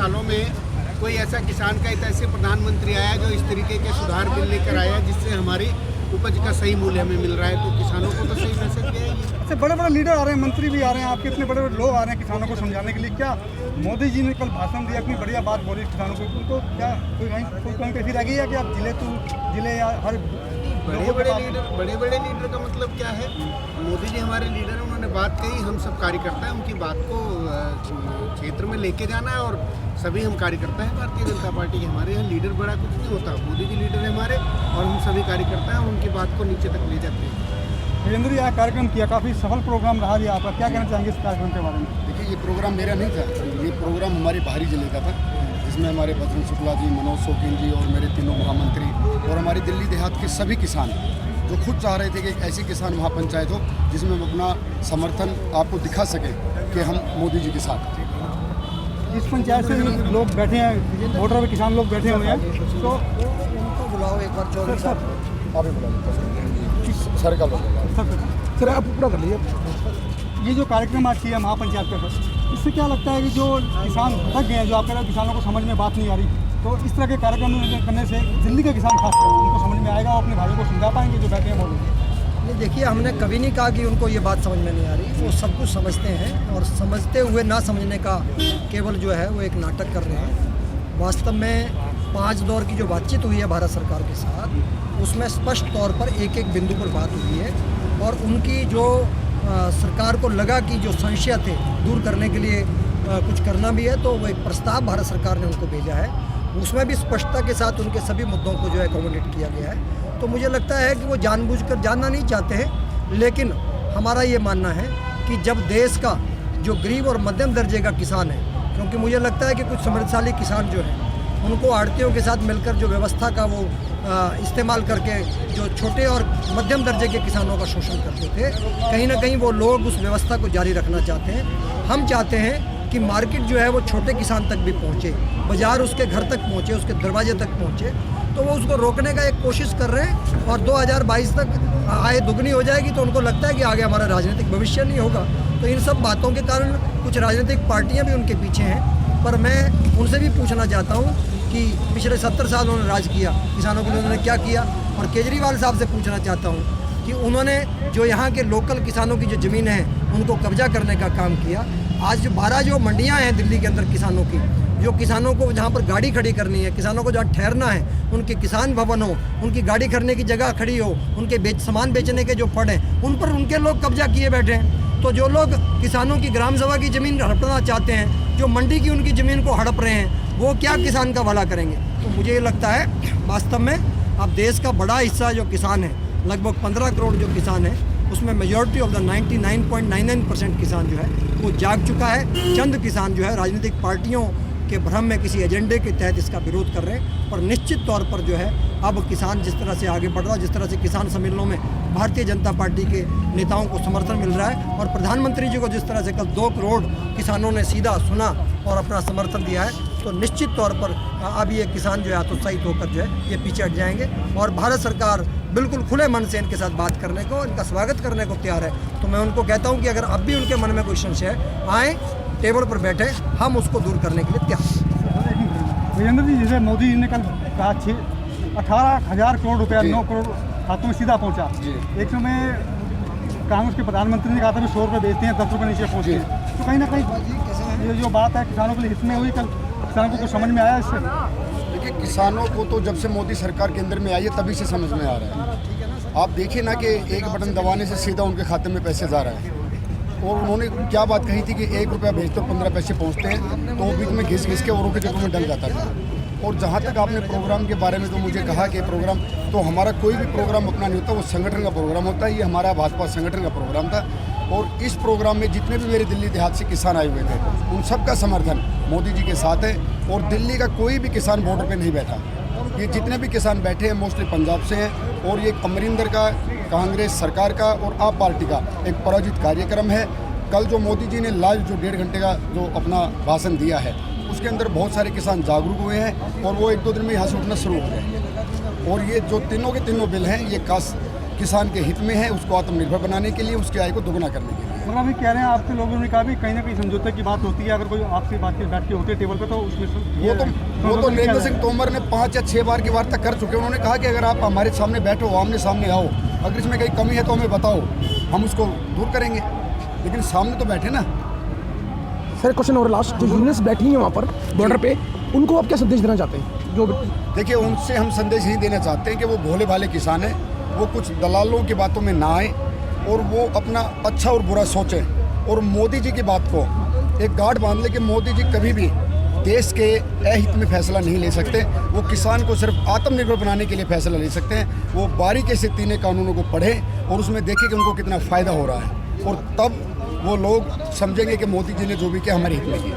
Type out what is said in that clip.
सालों में कोई ऐसा किसान का ऐसे प्रधानमंत्री आया जो इस तरीके के सुधार बिल लेकर आया जिससे हमारी उपज का सही मूल्य हमें मिल रहा है। तो किसानों को तो सही मैसेज दिया है। ऐसे बड़े बड़े लीडर आ रहे हैं, मंत्री भी आ रहे हैं, आपके इतने बड़े बड़े लोग आ रहे हैं किसानों को समझाने के लिए। क्या मोदी जी ने कल भाषण दिया, इतनी बढ़िया बात बोली किसानों को, उनको क्या कोई कहीं कैसी रह गई है कि आप जिले या हर बड़े बड़े लीडर का मतलब क्या है? मोदी जी हमारे लीडर हैं, उन्होंने बात कही, हम सब कार्यकर्ता हैं, उनकी बात को क्षेत्र में लेके जाना है और सभी हम कार्यकर्ता हैं भारतीय जनता पार्टी के। हमारे यहाँ लीडर बड़ा कुछ नहीं होता, मोदी जी लीडर है हमारे और हम सभी कार्यकर्ता हैं, उनकी बात को नीचे तक ले जाते हैं। वीरेंद्र जी, यहाँ कार्यक्रम किया, काफ़ी सफल प्रोग्राम रहा जी आपका, क्या कहना चाहेंगे इस कार्यक्रम के बारे में? देखिए, ये प्रोग्राम मेरा नहीं था, ये प्रोग्राम हमारे बाहरी जिले का था, जिसमें हमारे बजरंग शुक्ला जी, मनोज शौकीन जी और मेरे तीनों महामंत्री और हमारी दिल्ली देहात के सभी किसान जो खुद चाह रहे थे कि एक ऐसी किसान महापंचायत हो जिसमें हम अपना समर्थन आपको दिखा सकें कि हम मोदी जी के साथ। इस पंचायत से लोग बैठे हैं, वोटर में किसान लोग बैठे हुए हैं, तो उनको बुलाओ एक बार। सर आप ही बुला सर का सर आप पूरा कर लीजिए। ये जो कार्यक्रम आज किया महापंचायत का, इससे क्या लगता है कि जो किसान भटक गए हैं, जो आप कह रहे हैं किसानों को समझ में बात नहीं आ रही, तो इस तरह के कार्यक्रम करने से दिल्ली के किसान खासकर उनको समझ में आएगा, वो अपने भाइयों को समझा पाएंगे जो बैठे हैं वो लोग? नहीं, देखिए, हमने कभी नहीं कहा कि उनको ये बात समझ में नहीं आ रही, वो सब कुछ समझते हैं और समझते हुए ना समझने का केवल जो है वो एक नाटक कर रहे हैं। वास्तव में 5 दौर की जो बातचीत हुई है भारत सरकार के साथ, उसमें स्पष्ट तौर पर एक एक बिंदु पर बात हुई है और उनकी जो सरकार को लगा कि जो संशय थे दूर करने के लिए कुछ करना भी है, तो वो एक प्रस्ताव भारत सरकार ने उनको भेजा है, उसमें भी स्पष्टता के साथ उनके सभी मुद्दों को जो है अकोमोडेट किया गया है। तो मुझे लगता है कि वो जानबूझकर जानना नहीं चाहते हैं, लेकिन हमारा ये मानना है कि जब देश का जो गरीब और मध्यम दर्जे का किसान है, क्योंकि मुझे लगता है कि कुछ समृद्धशाली किसान जो हैं उनको आड़तियों के साथ मिलकर जो व्यवस्था का वो इस्तेमाल करके जो छोटे और मध्यम दर्जे के किसानों का शोषण करते थे, कहीं ना कहीं वो लोग उस व्यवस्था को जारी रखना चाहते हैं। हम चाहते हैं कि मार्केट जो है वो छोटे किसान तक भी पहुंचे, बाज़ार उसके घर तक पहुंचे, उसके दरवाजे तक पहुंचे, तो वो उसको रोकने का एक कोशिश कर रहे हैं और 2022 तक आय दुगनी हो जाएगी, तो उनको लगता है कि आगे हमारा राजनीतिक भविष्य नहीं होगा। तो इन सब बातों के कारण कुछ राजनीतिक पार्टियां भी उनके पीछे हैं, पर मैं उनसे भी पूछना चाहता हूं कि पिछले 70 साल उन्होंने राज किया, किसानों के लिए उन्होंने क्या किया। और केजरीवाल साहब से पूछना चाहता हूं कि उन्होंने जो यहाँ के लोकल किसानों की जो ज़मीन है उनको कब्जा करने का काम किया। आज जो 12 जो मंडियाँ हैं दिल्ली के अंदर किसानों की, जो किसानों को जहाँ पर गाड़ी खड़ी करनी है, किसानों को जहाँ ठहरना है, उनके किसान भवन हो, उनकी गाड़ी खड़ने की जगह खड़ी हो, उनके सामान बेचने के जो फड़ हैं उन पर उनके लोग कब्जा किए बैठे हैं। तो जो लोग किसानों की ग्राम सभा की ज़मीन हड़पना चाहते हैं, जो मंडी की उनकी ज़मीन को हड़प रहे हैं, वो क्या किसान का भला करेंगे? तो मुझे ये लगता है वास्तव में अब देश का बड़ा हिस्सा जो किसान है, लगभग 15 करोड़ जो किसान है, उसमें मेजॉरिटी ऑफ द 99.99% किसान जो है वो जाग चुका है। चंद किसान जो है राजनीतिक पार्टियों के भ्रम में किसी एजेंडे के तहत इसका विरोध कर रहे हैं, और निश्चित तौर पर जो है अब किसान जिस तरह से आगे बढ़ रहा है, जिस तरह से किसान सम्मेलनों में भारतीय जनता पार्टी के नेताओं को समर्थन मिल रहा है और प्रधानमंत्री जी को जिस तरह से कल 2 करोड़ किसानों ने सीधा सुना और अपना समर्थन दिया है, तो निश्चित तौर पर अब ये किसान जो है हतोत्साहित होकर जो है ये पीछे हट जाएंगे और भारत सरकार बिल्कुल खुले मन से इनके साथ बात करने को, इनका स्वागत करने को तैयार है। तो मैं उनको कहता हूं कि अगर अब भी उनके मन में कोई संशय है, आए टेबल पर बैठे, हम उसको दूर करने के लिए तैयार हैं। वीरेंद्र जी, जैसे मोदी जी ने कल कहा 18,000 करोड़ रुपया 9 करोड़ खातों में सीधा पहुंचा, एक समय कांग्रेस के प्रधानमंत्री ने कहा था भी 100 रुपये बेचते हैं, 10 रुपये नीचे पहुँचते हैं, तो कहीं ना कहीं ये जो बात है किसानों के लिए हित में हुई, कल किसानों को कुछ समझ में आया इससे? देखिए, किसानों को तो जब से मोदी सरकार के अंदर में आई है तभी से समझ में आ रहा है। आप देखिए ना कि एक बटन दबाने से सीधा उनके खाते में पैसे जा रहा है। और उन्होंने क्या बात कही थी कि 1 रुपया भेजते तो 15 पैसे पहुंचते हैं, तो वो बीच में घिस के औरों के जेबों में डल जाता था। और जहाँ तक आपने प्रोग्राम के बारे में तो मुझे कहा कि प्रोग्राम तो हमारा कोई भी प्रोग्राम अपना नहीं होता, वो संगठन का प्रोग्राम होता है। ये हमारा भाजपा संगठन का प्रोग्राम था और इस प्रोग्राम में जितने भी मेरे दिल्ली देहात से किसान आए हुए थे उन सब का समर्थन मोदी जी के साथ है और दिल्ली का कोई भी किसान बॉर्डर पर नहीं बैठा। ये जितने भी किसान बैठे हैं मोस्टली पंजाब से हैं और ये अमरिंदर का, कांग्रेस सरकार का और आप पार्टी का एक पराजित कार्यक्रम है। कल जो मोदी जी ने लाइव जो 1.5 घंटे का जो अपना भाषण दिया है उसके अंदर बहुत सारे किसान जागरूक हुए हैं और वो 1-2 दिन में यहाँ से उठना शुरू हो गए। और ये जो तीनों के तीनों बिल हैं ये किसान के हित में है, उसको आत्मनिर्भर बनाने के लिए, उसकी आय को दोगुना करने के लिए। मतलब अभी कह रहे हैं आपके लोगों ने कहा भी कहीं ना कहीं समझौते की बात होती है, अगर कोई आपसे बात की बैठ के होती है टेबल पे तो उसमें वो तो नरेंद्र सिंह तोमर ने 5 या 6 बार की वार्ता कर चुके हैं। उन्होंने कहा कि अगर आप हमारे सामने बैठो, आमने सामने आओ, अगर इसमें कहीं कमी है तो हमें बताओ, हम उसको दूर करेंगे, लेकिन सामने तो बैठे ना। सर क्वेश्चन और लास्ट, जो यूनियंस बैठी हैं वहाँ पर बॉर्डर पे, उनको आप क्या संदेश देना चाहते हैं? जो देखिए, उनसे हम संदेश यही देना चाहते हैं कि वो भोले भाले किसान हैं, वो कुछ दलालों की बातों में ना आए और वो अपना अच्छा और बुरा सोचें, और मोदी जी की बात को एक गांठ बांध ले कि मोदी जी कभी भी देश के अहित में फैसला नहीं ले सकते। वो किसान को सिर्फ आत्मनिर्भर बनाने के लिए फैसला ले सकते हैं। वो बारीकी से तीनों कानूनों को पढ़ें और उसमें देखें कि उनको कितना फ़ायदा हो रहा है, और तब वो लोग समझेंगे कि मोदी जी ने जो भी किया हमारे हित में किया।